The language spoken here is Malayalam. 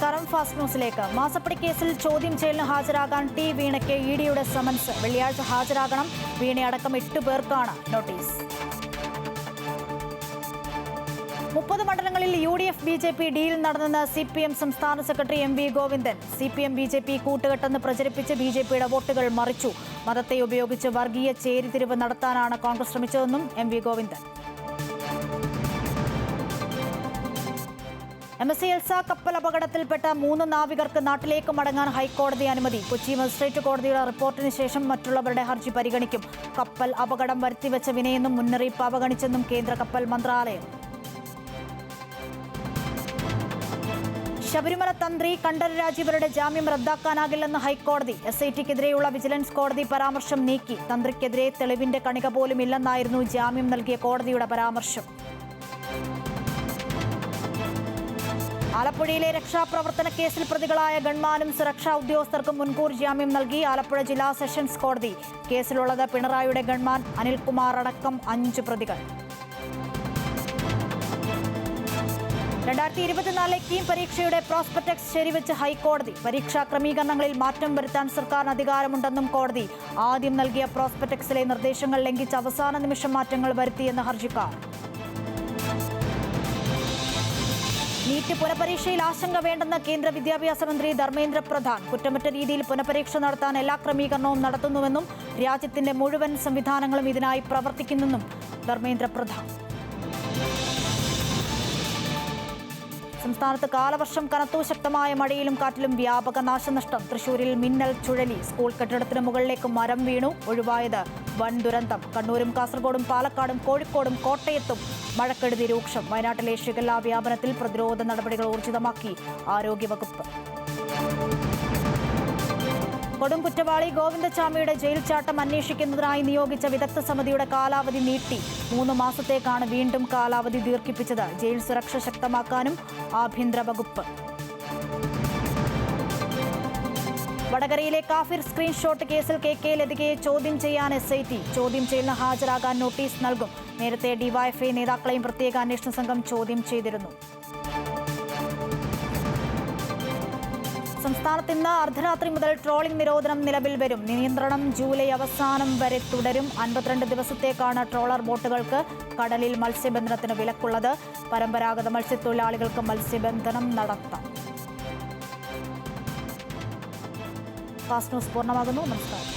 നമസ്കാരം. ഫാസ്റ്റ് ന്യൂസിലേക്ക്. മാസപ്പടി കേസിൽ ചോദ്യം ചെയ്യലിന് ഹാജരാകാൻ ടി വീണയ്ക്ക് ഇഡിയുടെ സമൻസ്. വെള്ളിയാഴ്ച ഹാജരാകണം. വീണയടക്കം 8 പേർക്കാണ് നോട്ടീസ്. 30 മണ്ഡലങ്ങളിൽ UDF BJP ഡീൽ നടന്നെന്ന് CPM സംസ്ഥാന secretary MV Govindan. CPM BJP കൂട്ടുകെട്ടെന്ന് പ്രചരിപ്പിച്ച് BJPയുടെ വോട്ടുകൾ മറിച്ചു. മതത്തെ ഉപയോഗിച്ച് വർഗീയ ചേരിതിരിവ് നടത്താനാണ് കോൺഗ്രസ് ശ്രമിച്ചതെന്നും MV ഗോവിന്ദൻ. MSC എൽസ കപ്പൽ അപകടത്തിൽപ്പെട്ട 3 നാവികർക്ക് നാട്ടിലേക്ക് മടങ്ങാൻ ഹൈക്കോടതി അനുമതി. കൊച്ചി മജിസ്ട്രേറ്റ് കോടതിയുടെ റിപ്പോർട്ടിന് ശേഷം മറ്റുള്ളവരുടെ ഹർജി പരിഗണിക്കും. കപ്പൽ അപകടം വരുത്തിവെച്ച വിനയെന്നും മുന്നറിയിപ്പ് അവഗണിച്ചെന്നും കേന്ദ്ര കപ്പൽ മന്ത്രാലയം. ശബരിമല തന്ത്രി കണ്ഠരര് രാജീവരുടെ ജാമ്യം റദ്ദാക്കാനാകില്ലെന്ന് ഹൈക്കോടതി. SITക്കെതിരെയുള്ള വിജിലൻസ് കോടതി പരാമർശം നീക്കി. തന്ത്രിക്കെതിരെ തെളിവിന്റെ കണിക പോലും ഇല്ലെന്നായിരുന്നു ജാമ്യം നൽകിയ കോടതിയുടെ പരാമർശം. ആലപ്പുഴയിലെ രക്ഷാപ്രവർത്തന കേസിൽ പ്രതികളായ ഗൺമാനും സുരക്ഷാ ഉദ്യോഗസ്ഥർക്കും മുൻകൂർ ജാമ്യം നൽകി ആലപ്പുഴ ജില്ലാ സെഷൻസ് കോടതി. കേസിലുള്ളത് പിണറായിയുടെ ഗൺമാൻ അനിൽകുമാർ അടക്കം 5 പ്രതികൾ. 2024 കീം പരീക്ഷയുടെ പ്രോസ്പെക്ടസ് ശരിവെച്ച് ഹൈക്കോടതി. പരീക്ഷാ ക്രമീകരണങ്ങളിൽ മാറ്റം വരുത്താൻ സർക്കാരിന് അധികാരമുണ്ടെന്നും കോടതി. ആദ്യം നൽകിയ പ്രോസ്പെക്ടസിലെ നിർദ്ദേശങ്ങൾ ലംഘിച്ച് അവസാന നിമിഷം മാറ്റങ്ങൾ വരുത്തിയെന്ന് ഹർജിക്കാർ. നീറ്റ് പുനഃപരീക്ഷയിൽ ആശങ്ക വേണ്ടെന്ന് കേന്ദ്ര വിദ്യാഭ്യാസ മന്ത്രി ധർമ്മേന്ദ്ര പ്രധാൻ. കുറ്റമറ്റ രീതിയിൽ പുനഃപരീക്ഷ നടത്താൻ എല്ലാ ക്രമീകരണവും നടത്തുന്നുവെന്നും രാജ്യത്തിന്റെ മുഴുവൻ സംവിധാനങ്ങളും ഇതിനായി പ്രവർത്തിക്കുന്നെന്നും ധർമ്മേന്ദ്ര പ്രധാൻ. സംസ്ഥാനത്ത് കാലവർഷം കനത്തു. ശക്തമായ മഴയിലും കാറ്റിലും വ്യാപക നാശനഷ്ടം. തൃശൂരിൽ മിന്നൽ ചുഴലി. സ്കൂൾ കെട്ടിടത്തിന് മുകളിലേക്ക് മരം വീണു. ഒഴിവായത് വൻ ദുരന്തം. കണ്ണൂരും കാസർഗോഡും പാലക്കാടും കോഴിക്കോടും കോട്ടയത്തും മഴക്കെടുതി രൂക്ഷം. വയനാട്ടിലെ ഷിഗല്ല വ്യാപനത്തിൽ പ്രതിരോധ നടപടികൾ ഊർജിതമാക്കി ആരോഗ്യവകുപ്പ്. കൊടും കുറ്റവാളി ഗോവിന്ദചാമിയുടെ ജയിൽ ചാട്ടം അന്വേഷിക്കുന്നതിനായി നിയോഗിച്ച വിദഗ്ധ സമിതിയുടെ കാലാവധി നീട്ടി. 3 മാസത്തേക്കാണ് വീണ്ടും കാലാവധി ദീർഘിപ്പിച്ചത്. ജയിൽ സുരക്ഷ ശക്തമാക്കാനും ആഭ്യന്തര വകുപ്പ്. വടകരയിലെ കാഫിർ സ്ക്രീൻഷോട്ട് കേസിൽ KK ലതികയെ ചോദ്യം ചെയ്യാൻ SIT. ചോദ്യം ചെയ്യലിന് ഹാജരാകാൻ നോട്ടീസ് നൽകും. നേരത്തെ DYFI നേതാക്കളെയും പ്രത്യേക അന്വേഷണ സംഘം ചോദ്യം ചെയ്തിരുന്നു. സംസ്ഥാനത്ത് ഇന്ന് അർദ്ധരാത്രി മുതൽ ട്രോളിംഗ് നിരോധനം നിലവിൽ വരും. നിയന്ത്രണം ജൂലൈ അവസാനം വരെ തുടരും. 52 ദിവസത്തേക്കാണ് ട്രോളർ ബോട്ടുകൾക്ക് കടലിൽ മത്സ്യബന്ധനത്തിന് വിലക്കുള്ളത്. പരമ്പരാഗത മത്സ്യത്തൊഴിലാളികൾക്ക് മത്സ്യബന്ധനം നടത്താം. ഫാസ്റ്റ് ന്യൂസ് പൂർണ്ണമാകുന്നു. നമസ്കാരം.